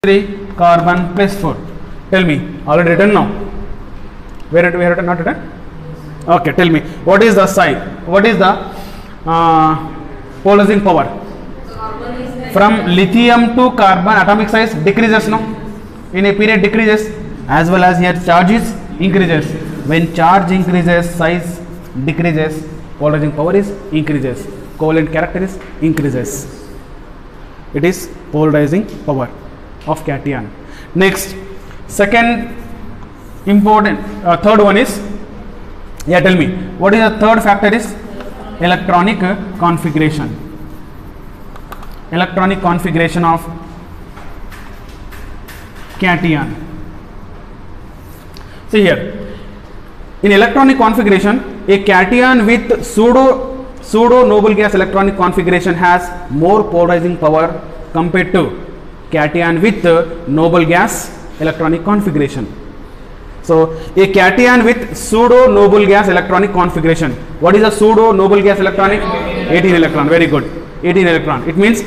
3 carbon plus 4. Tell me, already written now? Where we have not written? Okay, tell me, what is the size? What is the polarizing power? From lithium to carbon, atomic size decreases, no? In a period decreases, as well as here charge is increases. When charge increases, size decreases, polarizing power is increases, covalent character is increases. It is polarizing power of cation. Next, second important, third one is, yeah, tell me, what is the third factor is? Electronic configuration. Electronic configuration of cation. See here, in electronic configuration, a cation with pseudo noble gas electronic configuration has more polarizing power compared to cation with noble gas electronic configuration. So a cation with pseudo noble gas electronic configuration. What is a pseudo noble gas electronic? 18 electron. Very good. 18 electron. It means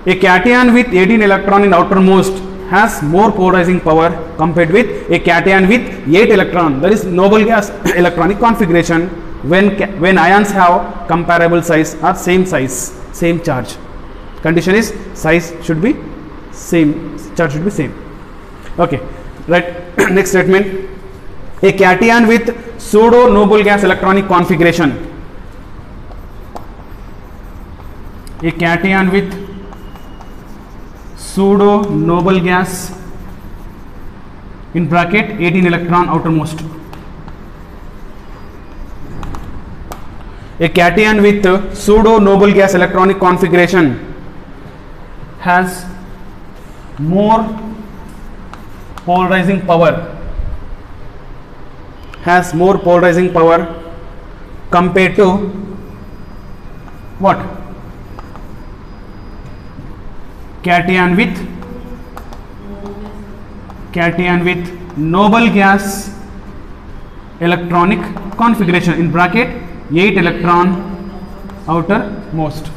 a cation with 18 electron in outermost has more polarizing power compared with a cation with 8 electron. That is noble gas electronic configuration when ions have comparable size or same size, same charge. Condition is size should be same, charge should be same. Okay, right. Next statement, a cation with pseudo noble gas electronic configuration. A cation with pseudo noble gas in bracket 18 electron outermost. A cation with pseudo noble gas electronic configuration has more polarizing power, compared to what? Cation with noble gas electronic configuration in bracket 8 electron outermost.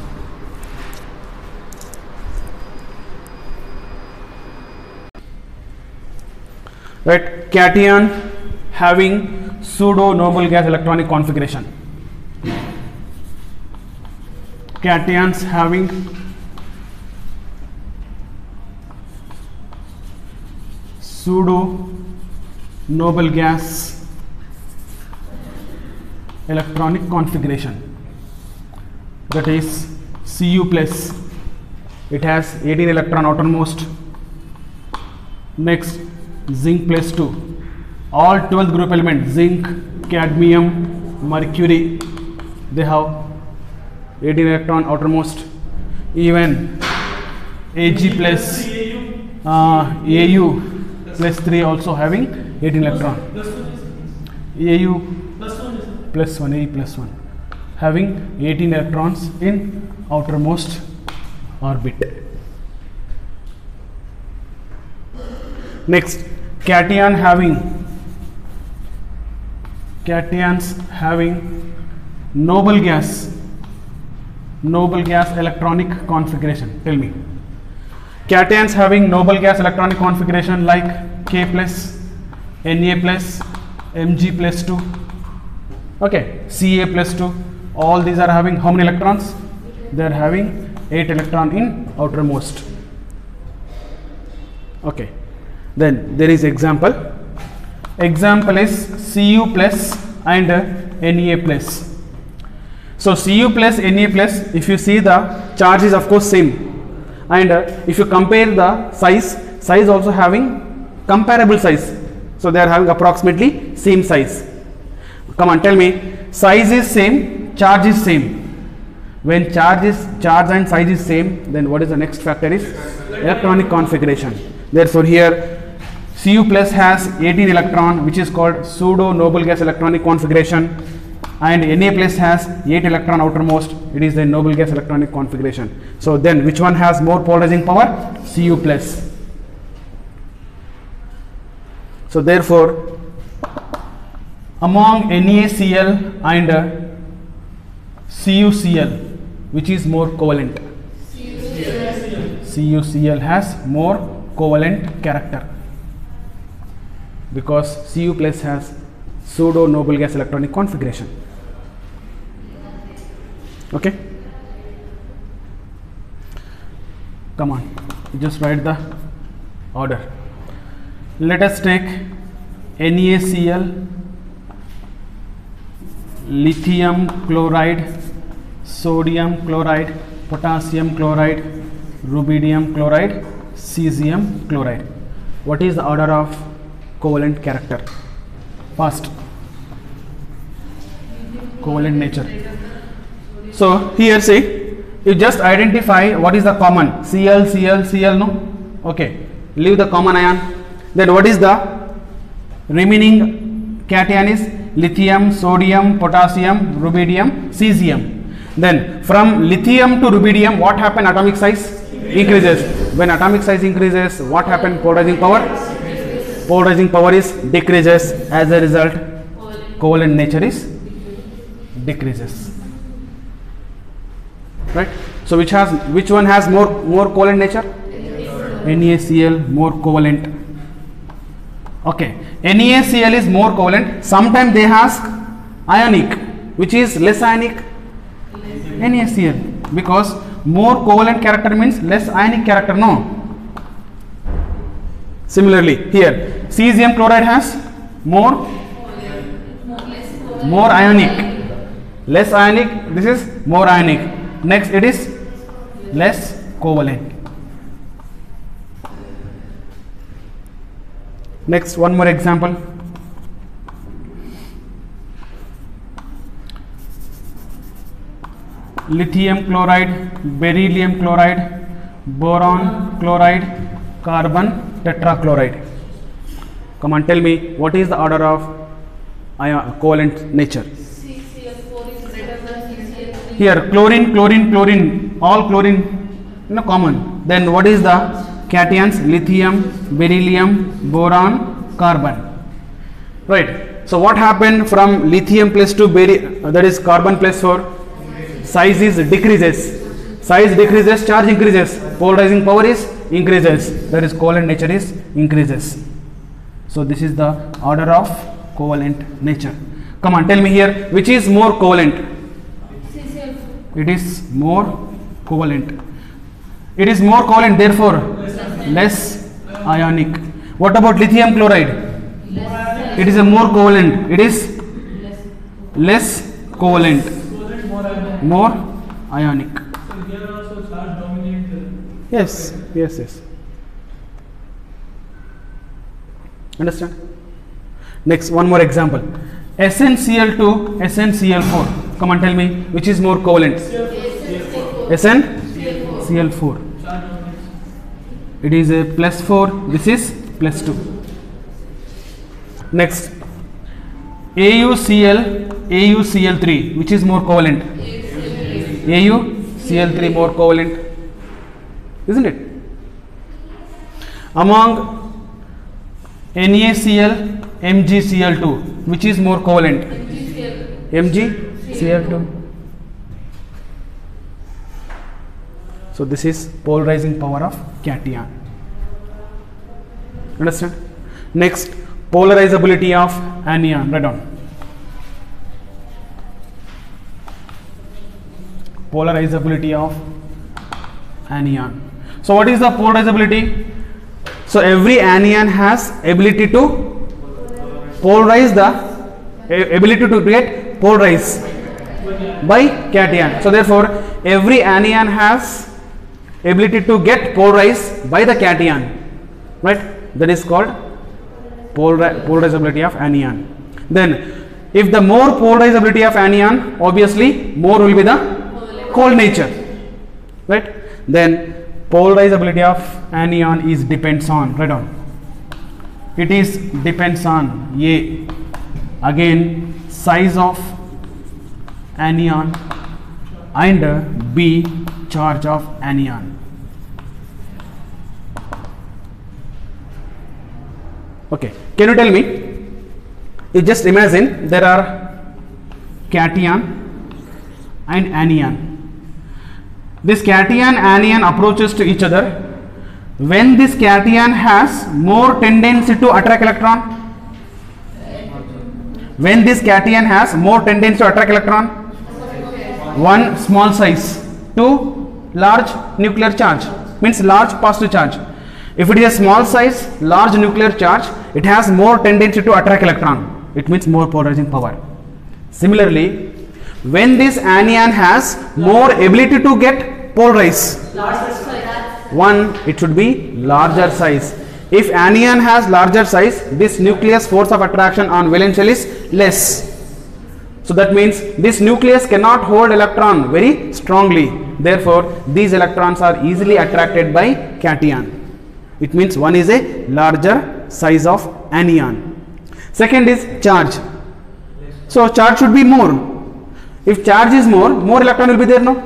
Right, cation having pseudo noble gas electronic configuration. Cations having pseudo noble gas electronic configuration, that is Cu plus, it has 18 electron outermost. Next, zinc plus 2, all 12th group elements, zinc, cadmium, mercury, they have 18 electron outermost. Even Ag plus Au plus 3 also having 18 electron. Au plus 1, A plus 1 having 18 electrons in outermost orbit. Next, cations having noble gas electronic configuration. Tell me, cations having noble gas electronic configuration like K plus, Na plus, Mg plus 2, okay, Ca plus 2, all these are having how many electrons? They are having 8 electron in outermost. Okay, then there is example. Example is Cu plus and Na plus. So Cu plus, Na plus, if you see the charge is of course same, and if you compare the size also having comparable size, so they are having approximately same size. Come on, tell me, size is same, charge is same. When charge and size is same, then what is the next factor is electronic configuration. Therefore here Cu plus has 18 electron, which is called pseudo noble gas electronic configuration, and Na plus has 8 electron outermost, it is the noble gas electronic configuration. So then which one has more polarizing power? Cu plus. So therefore among NaCl and CuCl, which is more covalent? CuCl has more covalent character, because Cu plus has pseudo noble gas electronic configuration. Okay, come on, just write the order. Let us take NaCl, lithium chloride, sodium chloride, potassium chloride, rubidium chloride, cesium chloride. What is the order of covalent character? First, covalent nature. So here say, you just identify what is the common, Cl, Cl, Cl, no? Okay, leave the common ion. Then what is the remaining cation is lithium, sodium, potassium, rubidium, cesium. Then from lithium to rubidium, what happened? Atomic size increases. When atomic size increases, what happened? Polarizing power? Polarizing power is decreases. As a result, covalent nature is decreases. Right? So which one has more covalent nature? NaCl more covalent. Okay, NaCl is more covalent. Sometimes they ask ionic, which is less ionic. NaCl, because more covalent character means less ionic character, no? Similarly, here cesium chloride has more ionic, less ionic. This is more ionic. Next, it is less covalent. Next, one more example. Lithium chloride, beryllium chloride, boron chloride, carbon tetrachloride. Come on, tell me what is the order of covalent nature? CCl4 is greater than CCl3. Here chlorine, chlorine, chlorine, all chlorine, common. Then what is the cations? Lithium, beryllium, boron, carbon. Right. So what happened from lithium plus to that is carbon plus 4? Size is decreases. Size decreases, charge increases. Polarizing power is increases. That is covalent nature is increases. So this is the order of covalent nature. Come on, tell me here, which is more covalent? CCl4. It is more covalent. It is more covalent, therefore less ionic. What about lithium chloride? It is a more covalent. It is less covalent, more ionic. So here also charge dominant. Yes, yes, yes. Understand? Next, one more example. SnCl2, SnCl4. Come on, tell me which is more covalent? SnCl4. It is a plus 4. This is plus 2. Next, AuCl, AuCl3. Which is more covalent? AuCl3 more covalent, isn't it? Among NaCl, MgCl2, which is more covalent? MgCl2. So this is polarizing power of cation. Understand? Next, polarizability of anion. Write down. Polarizability of anion. So what is the polarizability? So every anion has ability to polarize, the ability to get polarized by cation. So therefore every anion has ability to get polarized by the cation, right? That is called polarizability of anion. Then if the more polarizability of anion, obviously more will be the cold nature, right? Then polarizability of anion is depends on, write down, it is depends on A, again size of anion, and B, charge of anion. Okay, can you tell me, you just imagine there are cation and anion. This cation anion approaches to each other. when this cation has more tendency to attract electron? When this cation has more tendency to attract electron? 1 small size, 2 large nuclear charge, means large positive charge. If it is a small size large nuclear charge, it has more tendency to attract electron, it means more polarizing power. Similarly, when this anion has more ability to get polarized, one, it should be larger size. If anion has larger size, this nucleus force of attraction on valence shell is less. So that means this nucleus cannot hold electron very strongly. Therefore, these electrons are easily attracted by cation. It means one is a larger size of anion. Second is charge. So charge should be more. If charge is more electron will be there, no?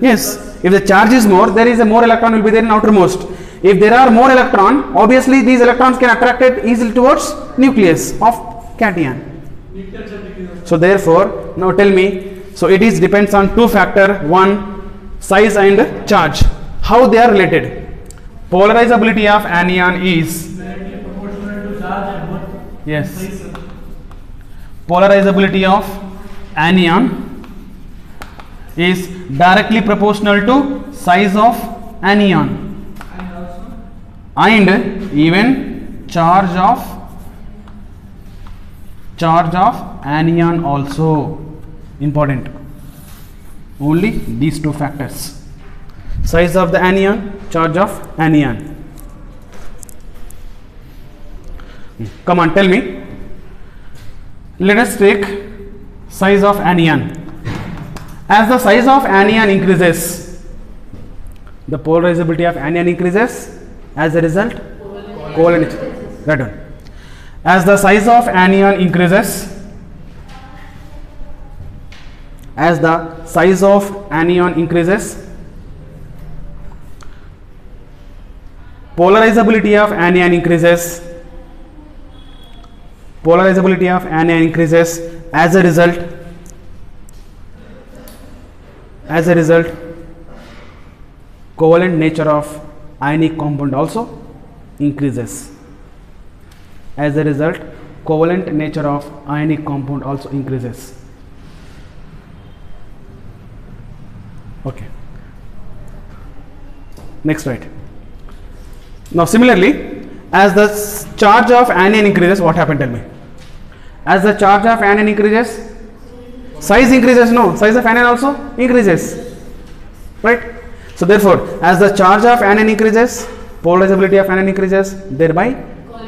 Yes. If the charge is more, there is a more electron will be there in outermost. If there are more electron, obviously these electrons can attract it easily towards nucleus of cation. So therefore, now tell me, so it is depends on two factor, one size and charge. How they are related? Polarizability of anion is Directly proportional to charge and what? yes. Size. Polarizability of anion is directly proportional to size of anion And also and even charge of anion also. Important. Only these two factors. Size of the anion, charge of anion. Come on, tell me. Let us take size of anion. As the size of anion increases, the polarizability of anion increases. As a result, covalent. Right on. As the size of anion increases, polarizability of anion increases. As a result, covalent nature of ionic compound also increases. As a result, covalent nature of ionic compound also increases. Okay. Next slide. Now similarly, as the charge of anion increases, what happened? Tell me. As the charge of anion increases, size increases. No, size of anion also increases. Right? So therefore, as the charge of anion increases, polarizability of anion increases, thereby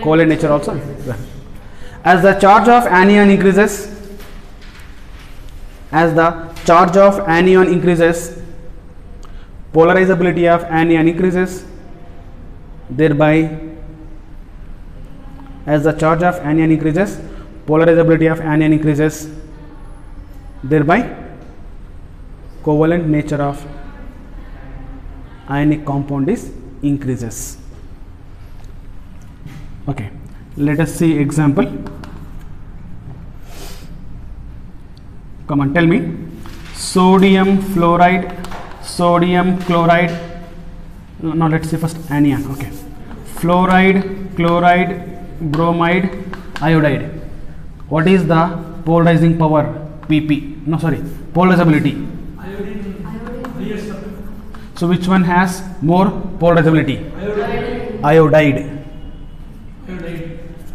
covalent nature also increases. As the charge of anion increases, polarizability of anion increases, thereby as the charge of anion increases, polarizability of anion increases, thereby covalent nature of ionic compound is increases. Okay, let us see example. Come on, tell me. Sodium chloride. No, let's see first anion. Okay, fluoride, chloride, bromide, iodide. What is the polarizing power? PP. No, sorry, polarizability. Iodine. So which one has more polarizability? Iodide.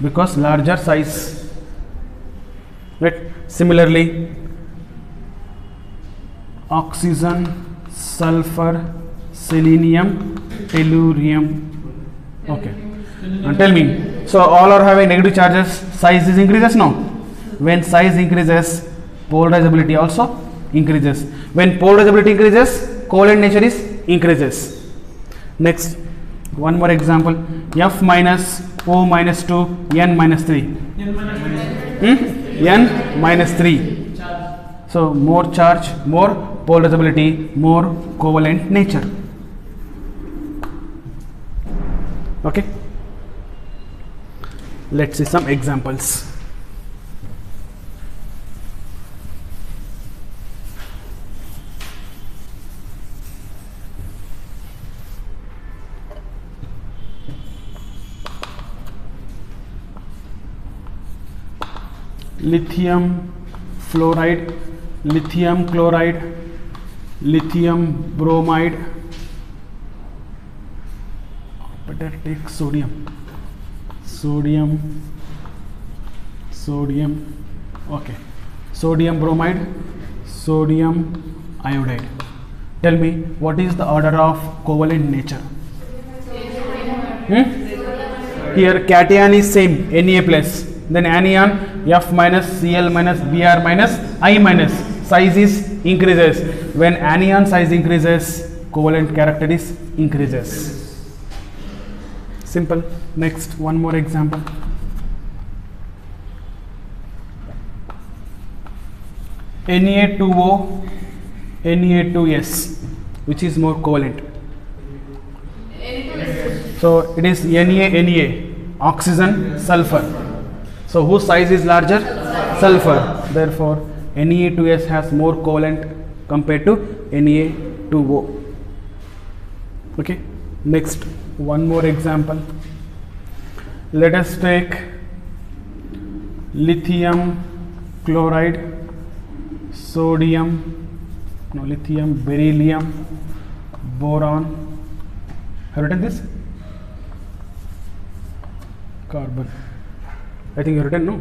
Because larger size. Right. Similarly, oxygen, sulfur, selenium, tellurium. Okay. And tell me. So all are having negative charges. Size is increases. No. When size increases, polarizability also increases. When polarizability increases, covalent nature is increases. Next, one more example. F minus, O minus 2, N minus 3. N minus 3. So more charge, more polarizability, more covalent nature. Okay. Let's see some examples. lithium fluoride, lithium chloride, lithium bromide. Better take sodium, okay, sodium bromide, sodium iodide. Tell me, what is the order of covalent nature? Here cation is same, Na plus, then anion F minus, Cl minus, Br minus, I minus, size is increases. When anion size increases, covalent character is increases. Simple. Next, one more example. Na2O, Na2S, which is more covalent? So it is Na, oxygen, sulfur. So whose size is larger? Sulfur. Therefore, Na2S has more covalent compared to Na2O. Okay. Next, one more example. Let us take lithium chloride, lithium, beryllium, boron. Have you written this? Carbon. I think you have written, no?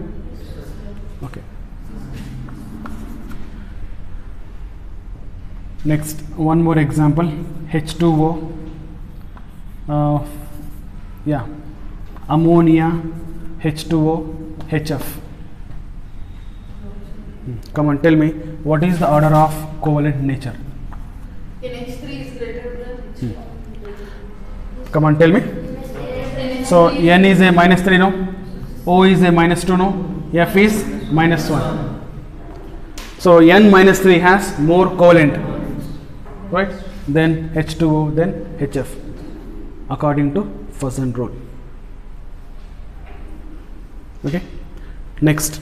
Okay. Next, one more example. H2O. Ammonia, H2O, HF. Come on, tell me, what is the order of covalent nature? NH3 is greater than Come on, tell me. So N is a -3, no? O is a -2, no? F is -1. So N -3 has more covalent, right? Then H2O, then HF, according to Fuson rule. Okay. Next.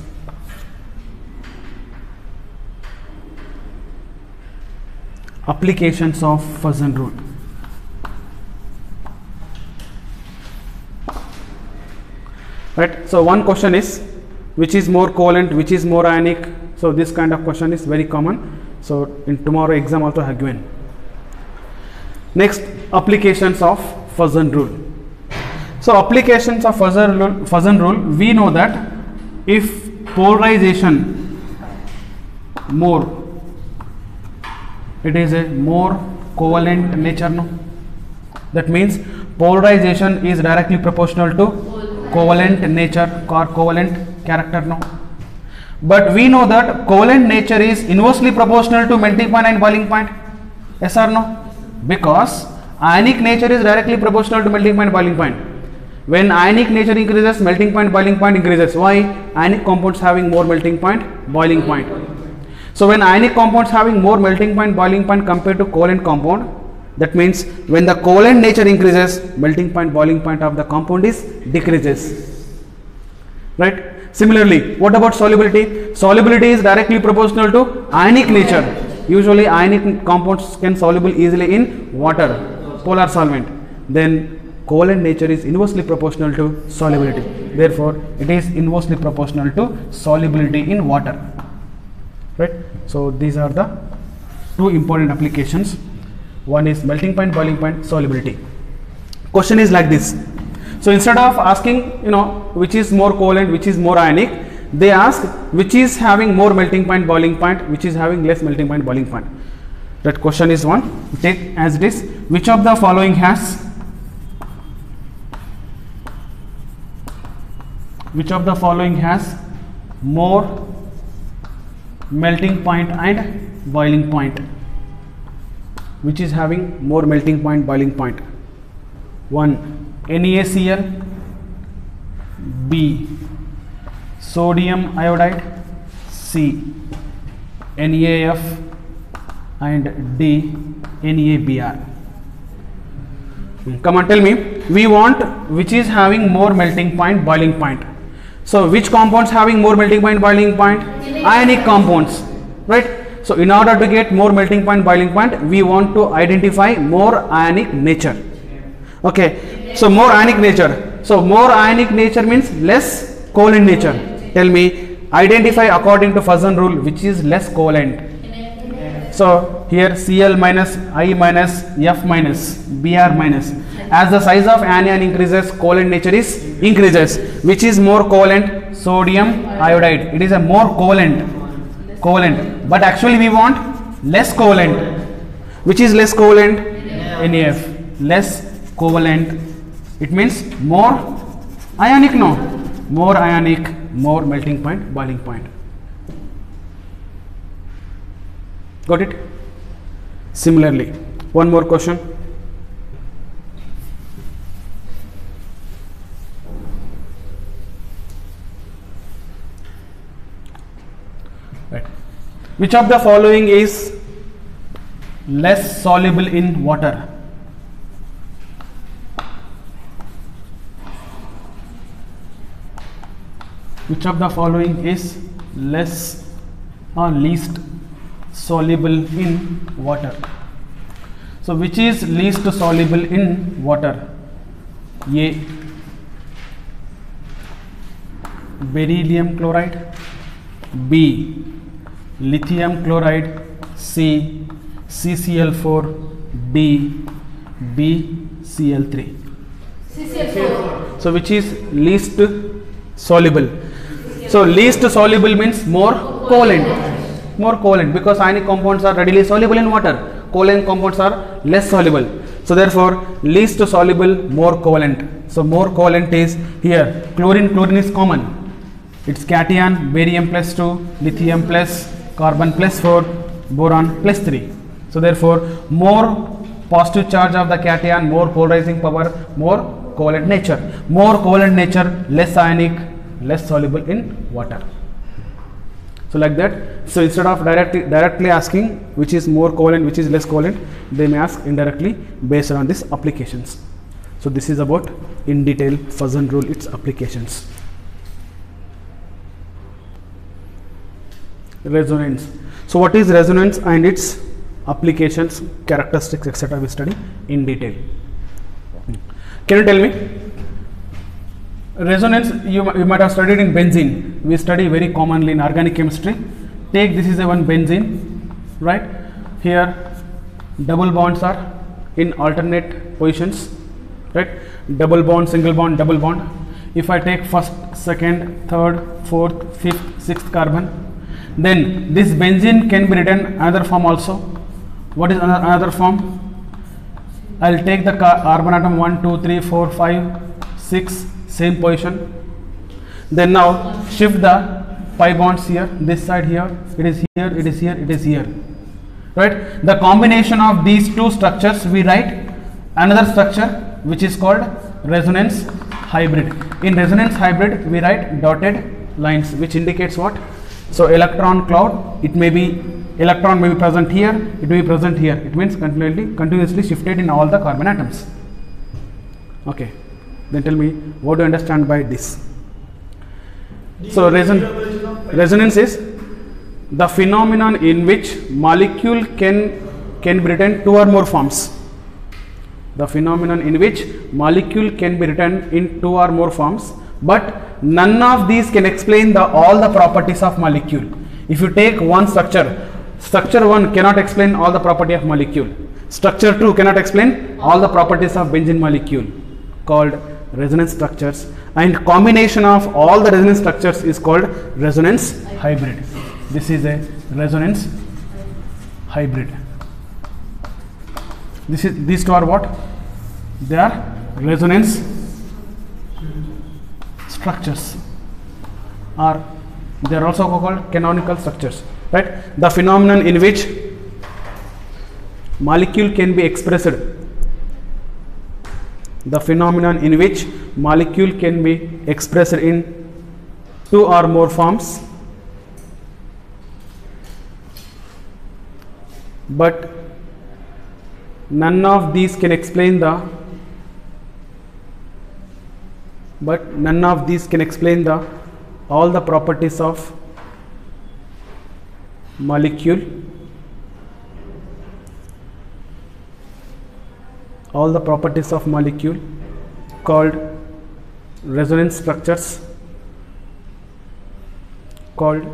Applications of Fuson rule. Right. So one question is, which is more covalent, which is more ionic? So this kind of question is very common. So in tomorrow exam also have given. Next, applications of Fuson rule. So applications of Fuson rule, we know that if polarization more, it is a more covalent nature, no? That means polarization is directly proportional to covalent nature or covalent character, no? But we know that covalent nature is inversely proportional to melting point and boiling point. Yes or no? Because ionic nature is directly proportional to melting point, boiling point. When ionic nature increases, melting point, boiling point increases. Why? Ionic compounds having more melting point, boiling point. So when ionic compounds having more melting point, boiling point compared to covalent compound, that means when the covalent nature increases, melting point, boiling point of the compound is decreases. Right? Similarly, what about solubility? Solubility is directly proportional to ionic nature. Usually ionic compounds can soluble easily in water, polar solvent. Then covalent nature is inversely proportional to solubility. Therefore, it is inversely proportional to solubility in water. Right? So these are the two important applications. One is melting point, boiling point, solubility. Question is like this. So instead of asking, which is more covalent, which is more ionic, they ask which is having more melting point, boiling point, which is having less melting point, boiling point. That question is one. Take as it is. Which of the following has more melting point and boiling point? Which is having more melting point, boiling point? 1. NaCl, B. Sodium iodide, C. NaF, and D. NaBr. Come on, tell me. We want which is having more melting point, boiling point. So which compounds having more melting point, boiling point? Ionic compounds, right? So in order to get more melting point, boiling point, we want to identify more ionic nature. Okay, so more ionic nature. So more ionic nature means less covalent nature. Tell me, Identify according to Fuson rule which is less covalent. So here Cl minus, I minus, F minus, Br minus. As the size of anion increases, covalent nature is increases. Which is more covalent? Sodium iodide. It is a more covalent. But actually we want less covalent. Which is less covalent? NAF. Less covalent. It means more ionic, no? More ionic, more melting point, boiling point. Got it? Similarly, one more question. Right. Which of the following is less soluble in water? Which of the following is less or least soluble in water? So which is least soluble in water? A. Beryllium chloride. B. Lithium chloride. C. CCl4. D. BCl3. CCl4. So which is least soluble? So least soluble means more covalent. More covalent, because ionic compounds are readily soluble in water. Covalent compounds are less soluble. So therefore least soluble, more covalent. So more covalent is here chlorine. Chlorine is common. It's cation, barium plus 2, lithium plus, carbon plus 4, boron plus 3. So therefore more positive charge of the cation, more polarizing power, more covalent nature. More covalent nature, less ionic, less soluble in water. So like that. So instead of directly asking which is more covalent, which is less covalent, they may ask indirectly based on these applications. So this is about in detail Fuson rule, its applications. Resonance. So what is resonance and its applications, characteristics, etc. we study in detail. Can you tell me? Resonance, you might have studied in benzene. We study very commonly in organic chemistry. Take this is a one benzene, right? Here double bonds are in alternate positions, right? Double bond, single bond, double bond. If I take first, second, third, fourth, fifth, sixth carbon, then this benzene can be written another form also. What is another form? I will take the carbon atom 1, 2, 3, 4, 5, 6, same position. Then now shift the pi bonds here, this side here, it is here, it is here, it is here. Right? The combination of these two structures, we write another structure which is called resonance hybrid. In resonance hybrid, we write dotted lines which indicates what? So electron cloud, it may be electron may be present here, it may be present here. It means continuously shifted in all the carbon atoms. Okay. Then tell me, what do you understand by this? So resonance is the phenomenon in which molecule can be written two or more forms. The phenomenon in which molecule can be written in two or more forms, but none of these can explain all the properties of molecule. If you take one structure, structure 1 cannot explain all the property of molecule. Structure 2 cannot explain all the properties of benzene molecule, called resonance structures, and combination of all the resonance structures is called resonance hybrid. This is a resonance hybrid. These two are what? They are resonance structures, or they are also called canonical structures, right? The phenomenon in which molecule can be expressed, the phenomenon in which molecule can be expressed in two or more forms, but none of these can explain all the properties of molecule, called resonance structures, called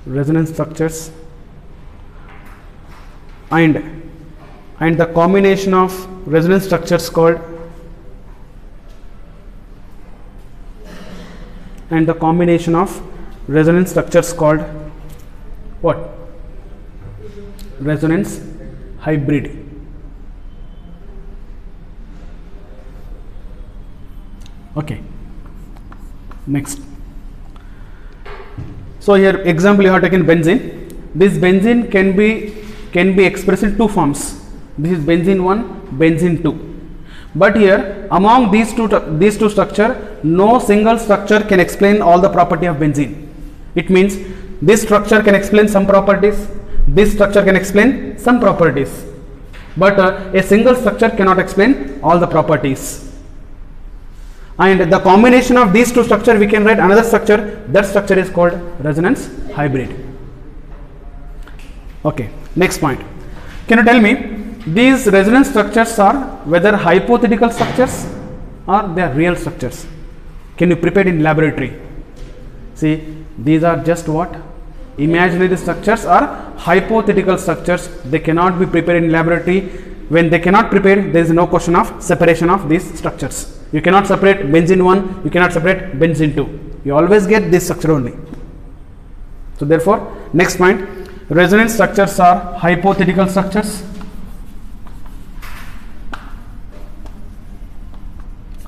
resonance structures, and the combination of resonance structures called what? Resonance hybrid. Okay, next. So here example you have taken benzene. This benzene can be expressed in two forms. This is benzene 1, benzene 2. But here among these two structure, no single structure can explain all the property of benzene. It means this structure can explain some properties, this structure can explain some properties, but a single structure cannot explain all the properties. And the combination of these two structures, we can write another structure. That structure is called resonance hybrid. Okay, next point. Can you tell me these resonance structures are whether hypothetical structures or they are real structures? Can you prepare in laboratory? See, these are just what? Imaginary structures or hypothetical structures. They cannot be prepared in laboratory. When they cannot prepare, there is no question of separation of these structures. You cannot separate benzene 1, you cannot separate benzene 2. You always get this structure only. So therefore, next point, resonance structures are hypothetical structures.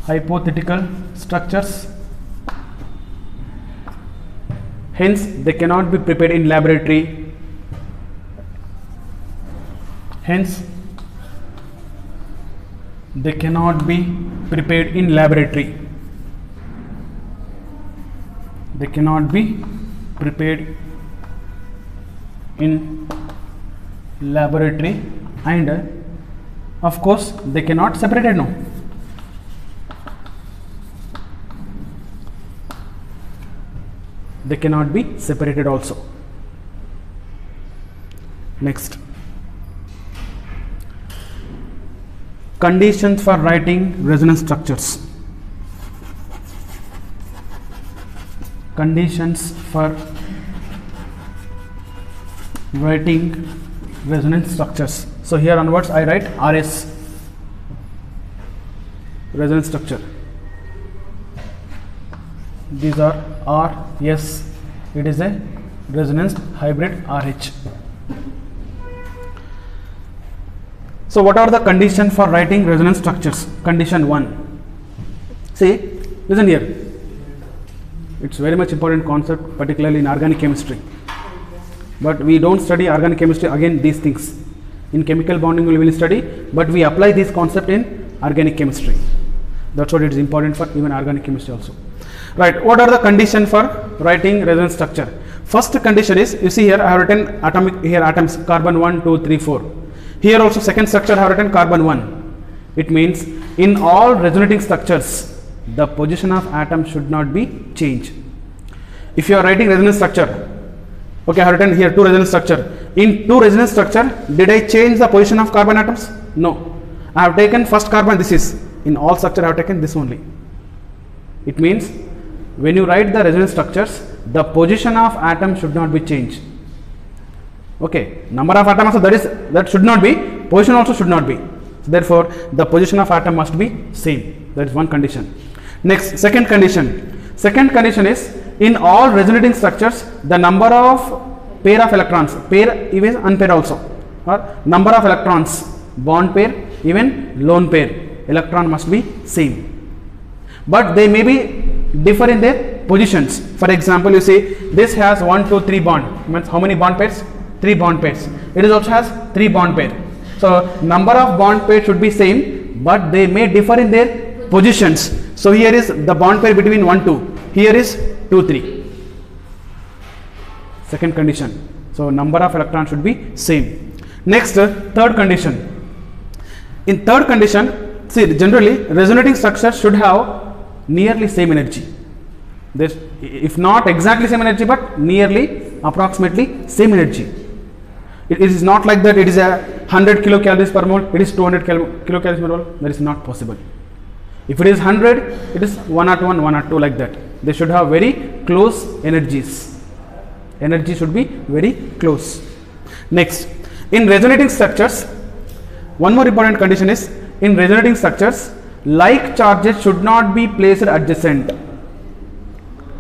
Hypothetical structures. Hence, they cannot be prepared in laboratory. Hence, they cannot be prepared in laboratory. They cannot be prepared in laboratory, and of course they cannot separate it. No. They cannot be separated also. Next. Conditions for writing resonance structures. Conditions for writing resonance structures. So here onwards I write RS, resonance structure. These are RS. It is a resonance hybrid RH. So what are the conditions for writing resonance structures? Condition 1. See, listen here. It's very much important concept, particularly in organic chemistry. But we don't study organic chemistry again these things. In chemical bonding we will study, but we apply this concept in organic chemistry. That's what it is important for even organic chemistry also. Right. What are the conditions for writing resonance structure? First condition is, you see here I have written atoms carbon 1, 2, 3, 4. Here also second structure I have written carbon 1. It means in all resonating structures the position of atom should not be changed. If you are writing resonance structure, okay, I have written here 2 resonance structure. In 2 resonance structure, did I change the position of carbon atoms? No. I have taken first carbon, this is. In all structure I have taken this only. It means when you write the resonance structures, the position of atom should not be changed. Okay, number of atoms, so that should not be, position also should not be. So therefore, the position of atom must be same. That is one condition. Next, second condition. Second condition is in all resonating structures, the number of pair of electrons, pair even unpaired also, or number of electrons, bond pair, even lone pair, electron must be same. But they may be differ in their positions. For example, you see this has 1, 2, 3 bond. Means how many bond pairs? 3 bond pairs. It is also has 3 bond pair. So number of bond pairs should be same, but they may differ in their positions. So here is the bond pair between 1, 2. Here is 2, 3. Second condition. So number of electrons should be same. Next, third condition. In third condition, see generally resonating structures should have nearly same energy. This, if not exactly same energy, but nearly approximately same energy. It is not like that it is a 100 kilocalories per mole, it is 200 kilocalories per mole. That is not possible. If it is 100, it is 101, 102 like that. They should have very close energies. energy should be very close. Next, in resonating structures, one more important condition is, in resonating structures, like charges should not be placed adjacent.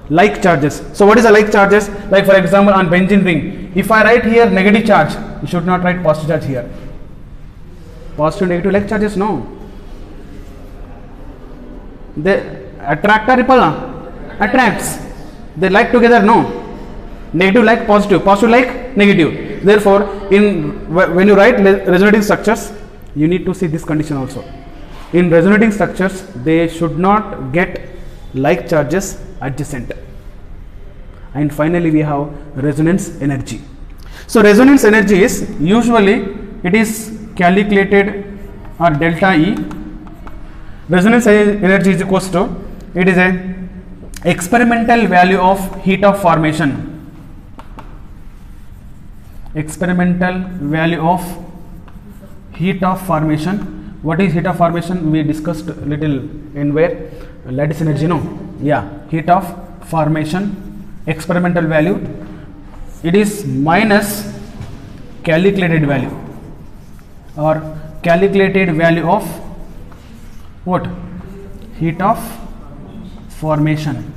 Like charges. So what is a like charges? Like for example, on benzene ring, if I write here negative charge, you should not write positive charge here. Positive negative like charges, no. They attract or repel? Attracts. They like together, no. Negative like positive, positive like negative. Therefore, when you write resonating structures, you need to see this condition also. In resonating structures, they should not get like charges adjacent. And finally, we have resonance energy. So resonance energy is usually, it is calculated or delta E. Resonance energy is equals to, it is a experimental value of heat of formation. Experimental value of heat of formation. What is heat of formation? We discussed little in where lattice energy, no? Yeah, heat of formation experimental value, it is minus calculated value or calculated value of what? Heat of formation.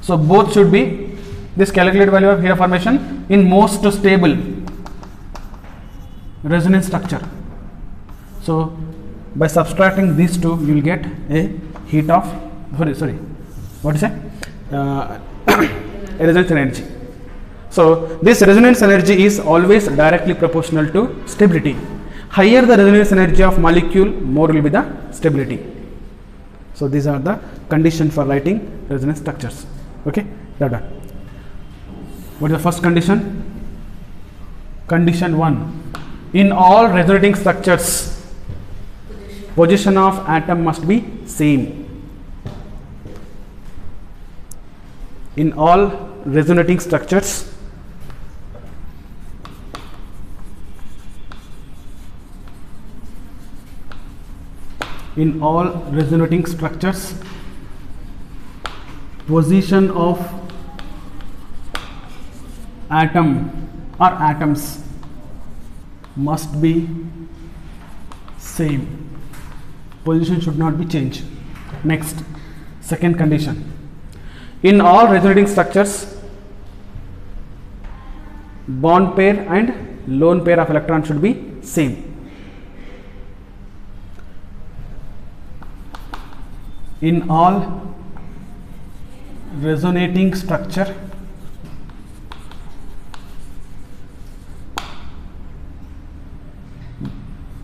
So both should be this calculated value of heat of formation in most stable resonance structure. So by subtracting these two, you will get a heat of what is it? Resonance energy. So this resonance energy is always directly proportional to stability. Higher the resonance energy of molecule, more will be the stability. So these are the conditions for writing resonance structures. Okay, done. What is the first condition? Condition 1. In all resonating structures, position of atom must be same. In all resonating structures, position of atom or atoms must be same. Position should not be changed. Next, second condition. In all resonating structures, bond pair and lone pair of electron should be same. In all resonating structure,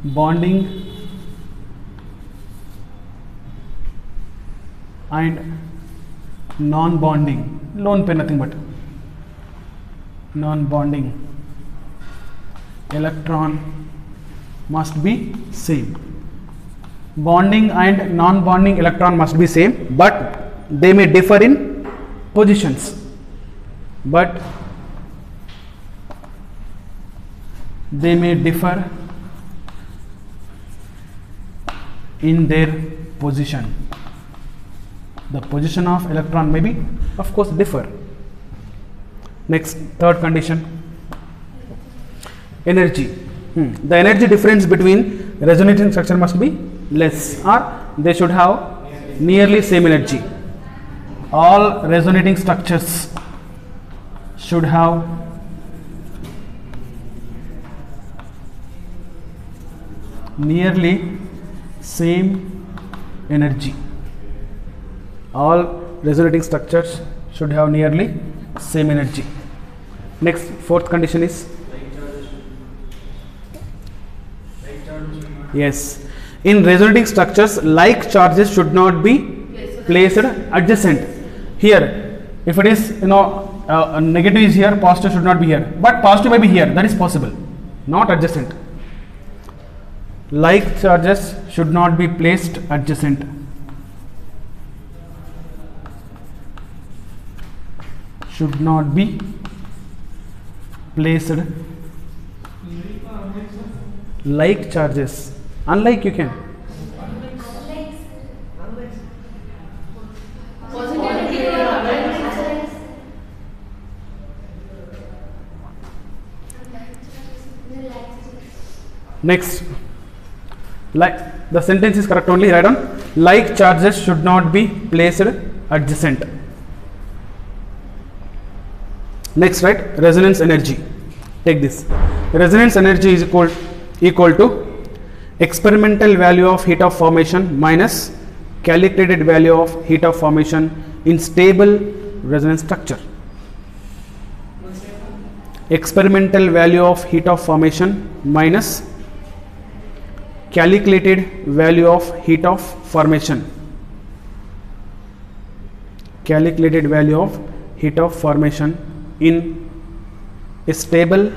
bonding and non-bonding, lone pair nothing but non-bonding electron must be same. Bonding and non-bonding electron must be same, but they may differ in positions. But they may differ in their position. The position of electron may be, of course, differ. Next, third condition, energy. The energy difference between resonating structure must be less, or they should have nearly same energy. All resonating structures should have nearly same energy. All resonating structures should have nearly same energy. Next, fourth condition is, yes, in resonating structures, like charges should not be placed adjacent. Here, if it is negative is here, positive should not be here, but positive may be here. That is possible, not adjacent. Like charges should not be placed adjacent. Should not be placed like charges. Unlike you can. Positive negative Next, like the sentence is correct only. Write down. Like charges should not be placed adjacent. Next, right, resonance energy. Take this. Resonance energy is equal to experimental value of heat of formation minus calculated value of heat of formation in stable resonance structure. Experimental value of heat of formation minus calculated value of heat of formation. Calculated value of heat of formation in a stable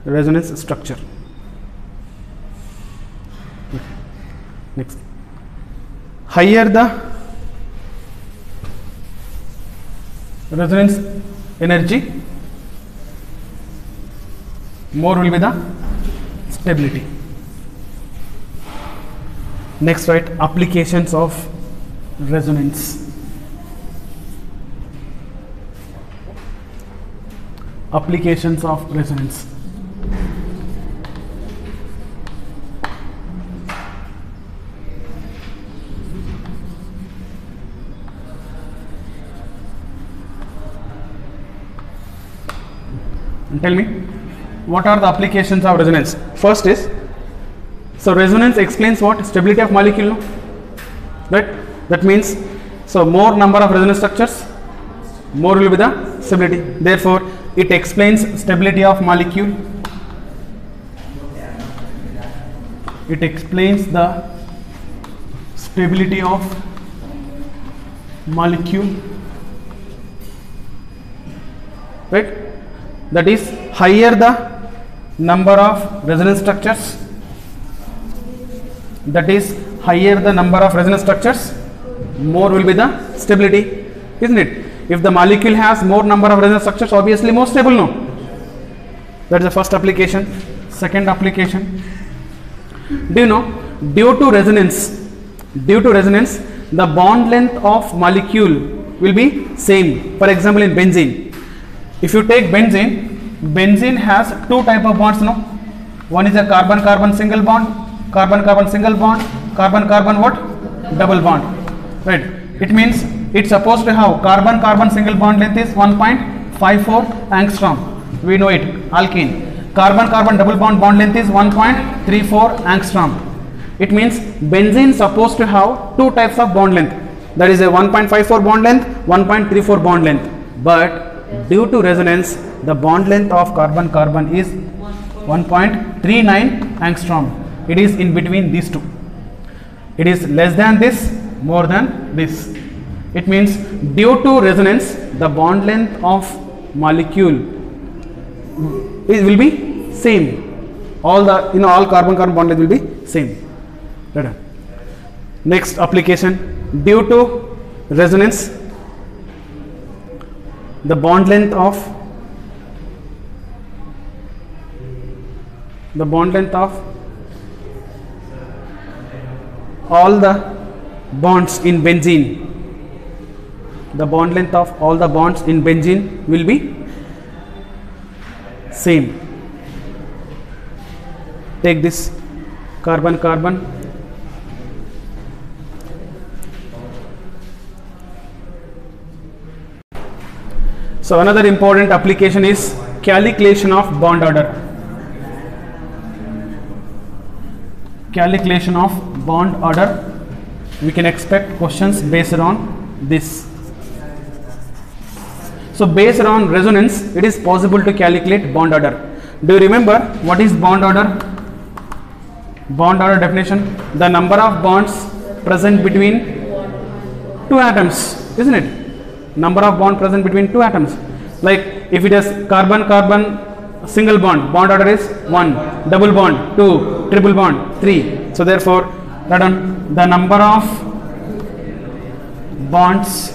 resonance structure. Next, higher the resonance energy, more will be the stability. Next, right, applications of resonance. Applications of resonance. And tell me, what are the applications of resonance? First is, so resonance explains what? Stability of molecule, no? Right? That means, so more number of resonance structures, more will be the stability. Therefore, it explains stability of molecule. It explains the stability of molecule. Right? That is, higher the number of resonance structures, that is, higher the number of resonance structures, more will be the stability, isn't it? If the molecule has more number of resonance structures, obviously more stable, no? That is the first application. Second application, do you know, due to resonance, the bond length of molecule will be same. For example, in benzene, if you take benzene has two type of bonds, no? One is a carbon-carbon single bond, carbon-carbon single bond, carbon-carbon what? Double bond. Right? It means it's supposed to have carbon-carbon single bond length is 1.54 angstrom. We know it. Alkene. Carbon-carbon double bond length is 1.34 angstrom. It means benzene supposed to have two types of bond length. That is a 1.54 bond length, 1.34 bond length. But due to resonance, the bond length of carbon-carbon is 1.39 angstrom. It is in between these two. It is less than this, more than this. It means due to resonance, the bond length of molecule will be same. All the all carbon-carbon bond length will be same. Right. Next application, due to resonance, the bond length of all the bonds in benzene, the bond length of all the bonds in benzene will be same. Take this carbon-carbon, so another important application is calculation of bond order. Calculation of bond order. We can expect questions based on this. So based on resonance, it is possible to calculate bond order. Do you remember what is bond order? Bond order definition: the number of bonds present between two atoms, isn't it? Number of bond present between two atoms. Like if it is carbon-carbon single bond, bond order is 1, double bond 2, triple bond 3. So therefore, write down the number of bonds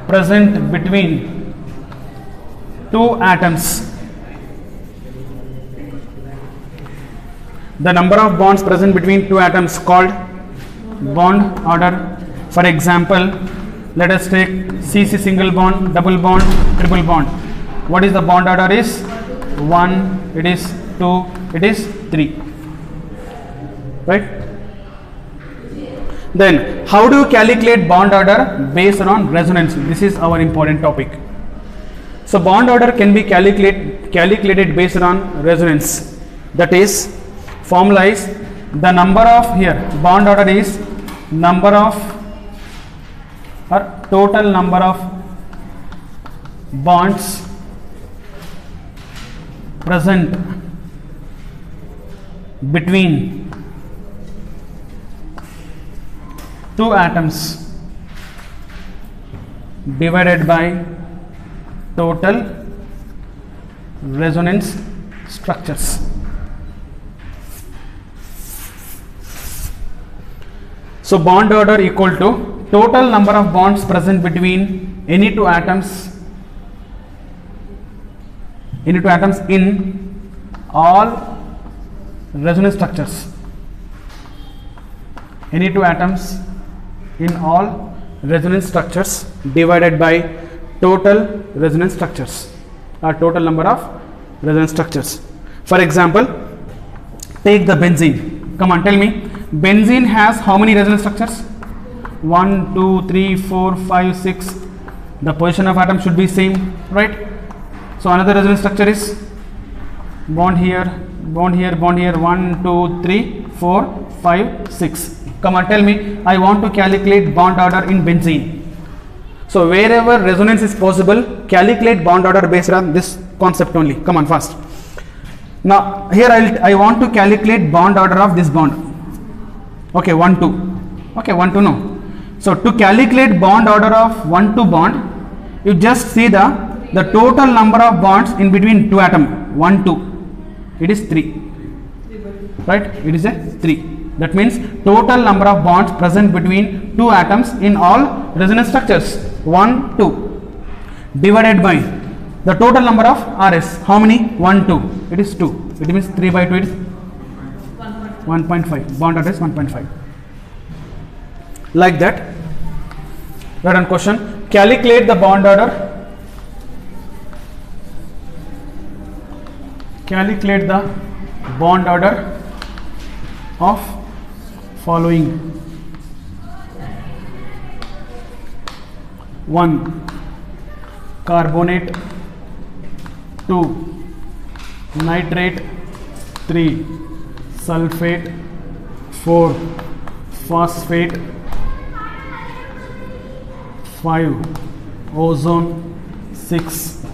present between two atoms. The number of bonds present between two atoms called bond order. For example, let us take CC single bond, double bond, triple bond. What is the bond order is 1, it is 2, it is 3. Right? Then how do you calculate bond order based on resonance? This is our important topic. So bond order can be calculated based on resonance. That is, formula is the number of, here bond order is number of or total number of bonds present between two atoms divided by total resonance structures. So bond order equal to total number of bonds present between any two atoms in all resonance structures. Any two atoms in all resonance structures divided by total resonance structures or total number of resonance structures. For example, take the benzene. Come on, tell me, benzene has how many resonance structures? 1, 2, 3, 4, 5, 6. The position of atom should be same, right? So another resonance structure is bond here, bond here, bond here, 1, 2, 3, 4, 5, 6. Come on, tell me, I want to calculate bond order in benzene. So wherever resonance is possible, calculate bond order based on this concept only. Come on, fast. Now here I want to calculate bond order of this bond. Okay, 1, 2. Okay, 1, 2, no. So to calculate bond order of 1, 2 bond, you just see the total number of bonds in between two atom. 1, 2. It is 3. Right? It is a 3. That means total number of bonds present between two atoms in all resonance structures. 1, 2 divided by the total number of RS. How many? 1, 2. It is 2. It means 3 by 2 is 1.5. Bond order is 1.5. Like that. Right on question. Calculate the bond order. Calculate the bond order of following. 1, carbonate. 2, nitrate. 3, sulfate. 4, phosphate. 5, ozone. 6,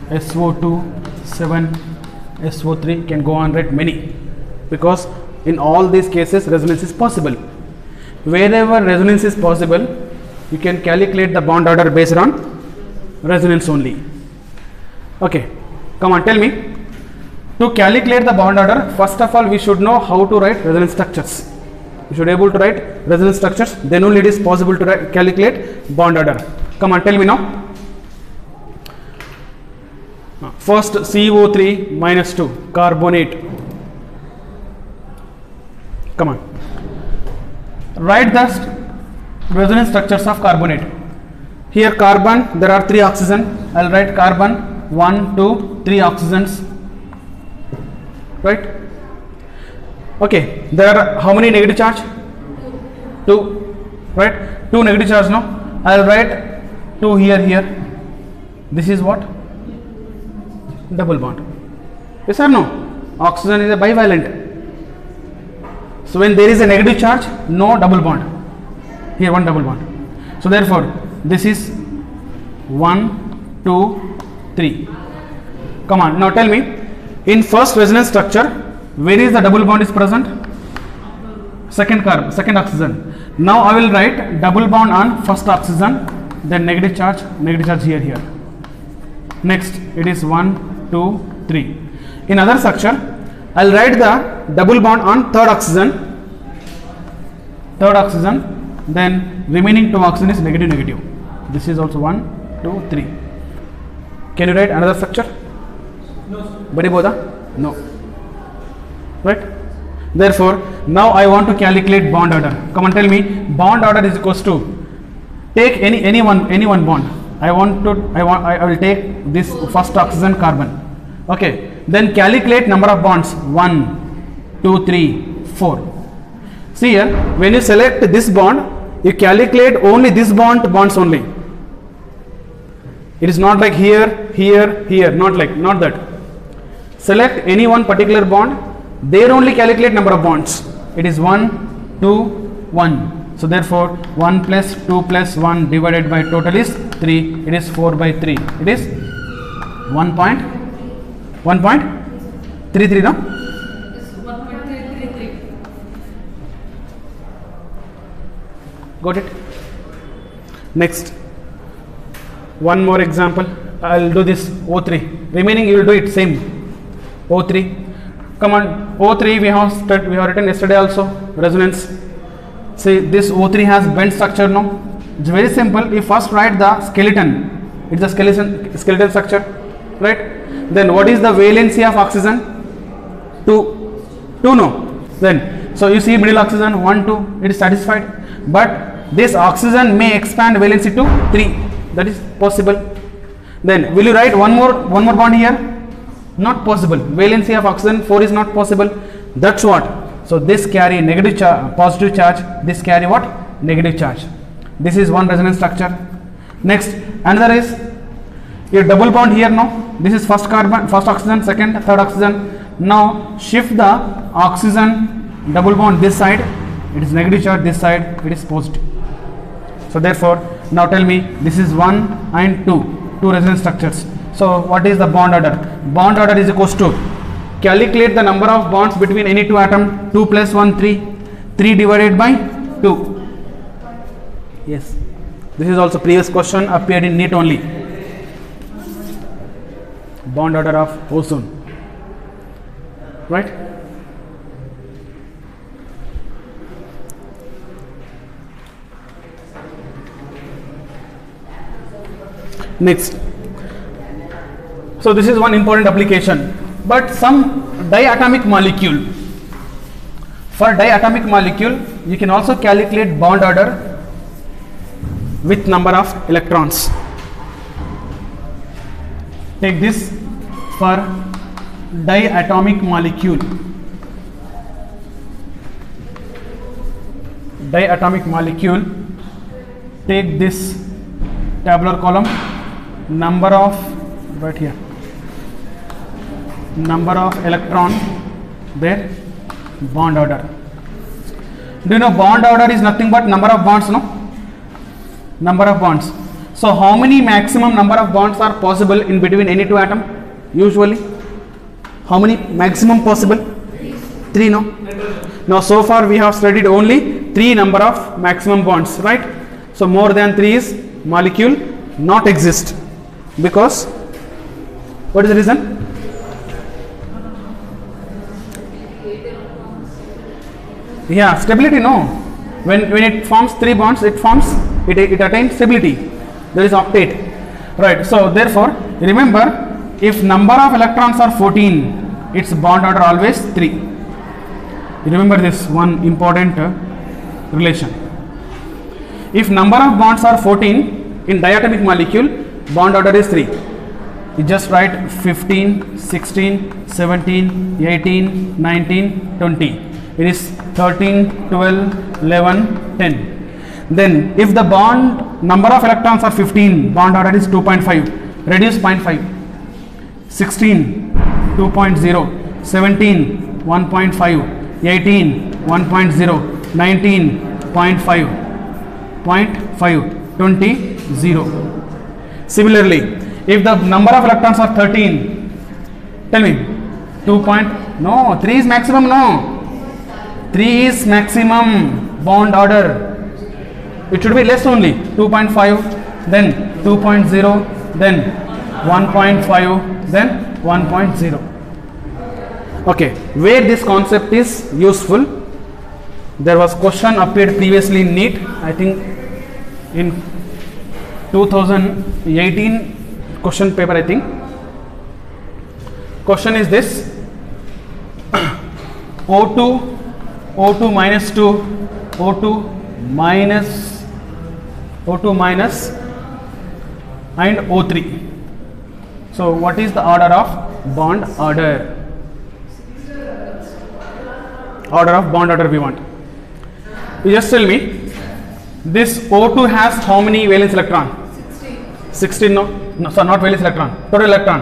SO2. 7, SO3. Can go on, right? Many, because in all these cases resonance is possible. Wherever resonance is possible, you can calculate the bond order based on resonance only. Okay, come on, tell me, to calculate the bond order, first of all we should know how to write resonance structures. You should be able to write resonance structures, then only it is possible to calculate bond order. Come on, tell me now. First, CO3 minus 2, carbonate. Come on, write the resonance structures of carbonate. Here carbon, there are 3 oxygen. I will write carbon 1, 2, 3 oxygens. Right? Okay, there are how many negative charge? 2. Right? 2 negative charge, no? I will write 2 here. This is what? Double bond. Yes or no? Oxygen is a bivalent. So when there is a negative charge, no double bond. Here one double bond. So therefore, this is 1, 2, 3. Come on, now tell me, in first resonance structure, where is the double bond is present? Second oxygen. Now I will write double bond on first oxygen, then negative charge here. Next, it is 1, 2, 3. In other structure, I will write the double bond on third oxygen, then remaining 2 oxygen is negative. This is also 1, 2, 3. Can you write another structure? No, sir. Bari boda? No. Right? Therefore, now I want to calculate bond order. Come on, tell me, bond order is equals to, take any one bond. I will take this first oxygen carbon. Okay, then calculate number of bonds. 1, 2, 3, 4. See here, when you select this bond, you calculate only this bonds only. It is not like here, here, here, not that. Select any one particular bond, there only calculate number of bonds. It is 1, 2, 1. So therefore 1 plus 2 plus 1 divided by total is 3. It is 4 by 3. It is 1.33, no? It's 1.333. Got it? Next, one more example. I'll do this O3. Remaining you will do it same. O3. Come on, O3 we have written yesterday also. Resonance. See, this O3 has bent structure now. It's very simple. You first write the skeleton. It's a skeleton structure, right? Then what is the valency of oxygen? 2 no. Then so you see middle oxygen 1 2. It is satisfied. But this oxygen may expand valency to 3. That is possible. Then will you write one more bond here? Not possible. Valency of oxygen 4 is not possible. That's what. So this carry negative charge, positive charge. This carry what? Negative charge. This is one resonance structure. Next, another is a double bond here now. This is first carbon, first oxygen, second, third oxygen. Now shift the oxygen double bond this side. It is negative charge. This side it is positive. So therefore, now tell me, this is 1 and 2 resonance structures. So what is the bond order? Bond order is equals to, calculate the number of bonds between any two atom. 2 plus 1 3. 3 divided by 2. Yes, this is also previous question appeared in NEET only. Bond order of ozone, right? Next, so this is one important application. But some diatomic molecule, for diatomic molecule you can also calculate bond order with number of electrons. Take this for diatomic molecule. Diatomic molecule, take this tabular column, number of, right here, number of electron, there, bond order. Do you know bond order is nothing but number of bonds, no? Number of bonds. So how many maximum number of bonds are possible in between any two atom? Usually, how many maximum possible? 3, no? Now so far we have studied only 3 number of maximum bonds, right? So more than 3 is molecule not exist, because what is the reason? Yeah, stability, no. When it forms 3 bonds, it attains stability. There is octet, right? So therefore, remember, if number of electrons are 14, its bond order always 3. Remember this one important relation. If number of bonds are 14 in diatomic molecule, bond order is 3. You just write 15, 16, 17, 18, 19, 20. It is 13, 12, 11, 10. Then if the bond number of electrons are 15, bond order is 2.5. Reduce 0.5. 16, 2.0. 17, 1.5. 18, 1.0. 19, 0.5. 0.5. 20, 0. Similarly, if the number of electrons are 13, tell me, 2. No, 3 is maximum, no. 3 is maximum bond order. It should be less only. 2.5, then 2.0, then 1.5, then 1.0. Okay, where this concept is useful, there was question appeared previously in NEET, I think in 2018 question paper, I think. Question is this: O2 minus 2, O2 minus and O3. So what is the order of bond order. Order of bond order we want. You just tell me, this O2 has how many valence electron? 16 no? No, so not valence electron. Total electron?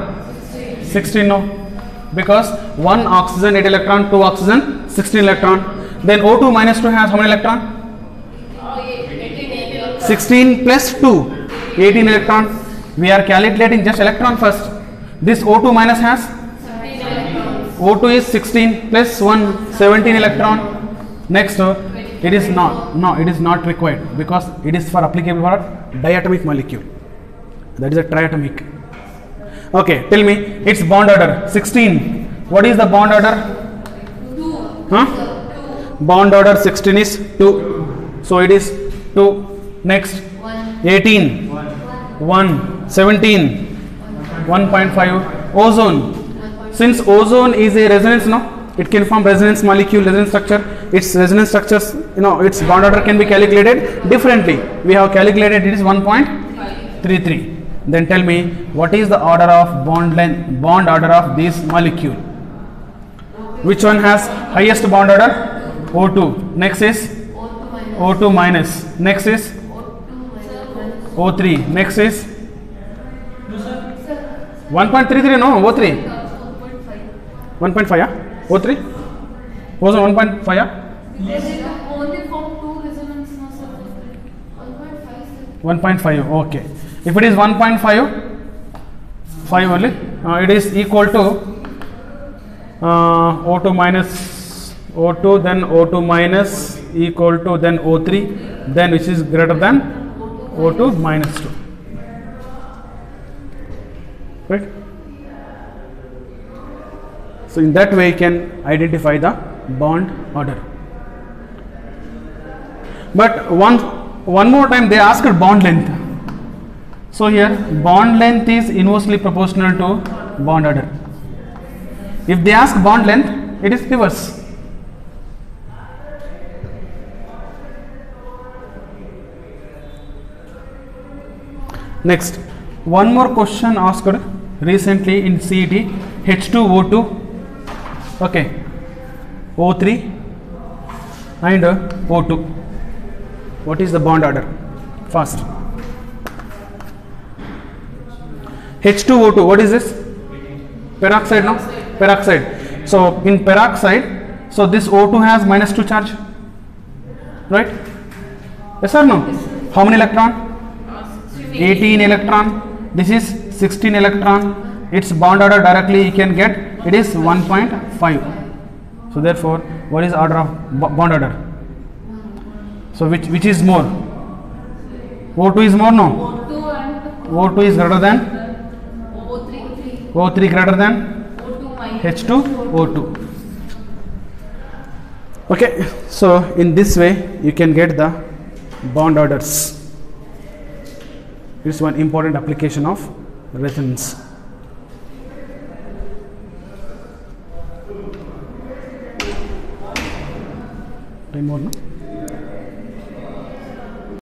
16 no? Because 1 oxygen 8 electron, 2 oxygen 16 electron. Then O2 minus 2 has how many electron? 16 plus 2, 18 electron. We are calculating just electron first. This O2 minus has? O2 is 16 plus 1, 17 electron. Next, it is not required because it is for applicable for diatomic molecule. That is a triatomic. Okay, tell me its bond order 16. What is the bond order? 2. Huh? Bond order 16 is 2. So it is 2. Next, 18, 1, 17, 1.5. Ozone. Since ozone is a resonance, no, it can form resonance molecule, resonance structure. Its resonance structures, its bond order can be calculated differently. We have calculated it is 1.33. Then tell me what is the order of bond order of this molecule? Which one has highest bond order? O2. Next is O2 minus. Next is O3. Next is 1.33. No, O3. 1.5, yeah? O3? Ozone 1.5, yeah? Only form 2 resonance, no sir. 1.5. 1.5, okay. If it is 1.5, 5 only, it is equal to O2 minus O2, then O2 minus equal to then O3, then which is greater than O2 minus 2. Right? So in that way you can identify the bond order. But one more time they asked bond length. So here bond length is inversely proportional to bond order. If they ask bond length, it is reverse. Next, one more question asked recently in CET, H2O2. Okay, O3 and O2. What is the bond order? Fast. H2O2, what is this? Peroxide, no? Peroxide. So in peroxide, so this O2 has minus 2 charge, right? Yes or no? How many electron? 18 electron. This is 16 electron. Its bond order directly you can get, it is 1.5. So therefore, what is order of bond order? So which is more? O2 is more, no? O2 and O2 is greater than? O3. O3 greater than? O2 minus. H2O2. Okay, so in this way you can get the bond orders. This is one important application of resonance. Time more, no?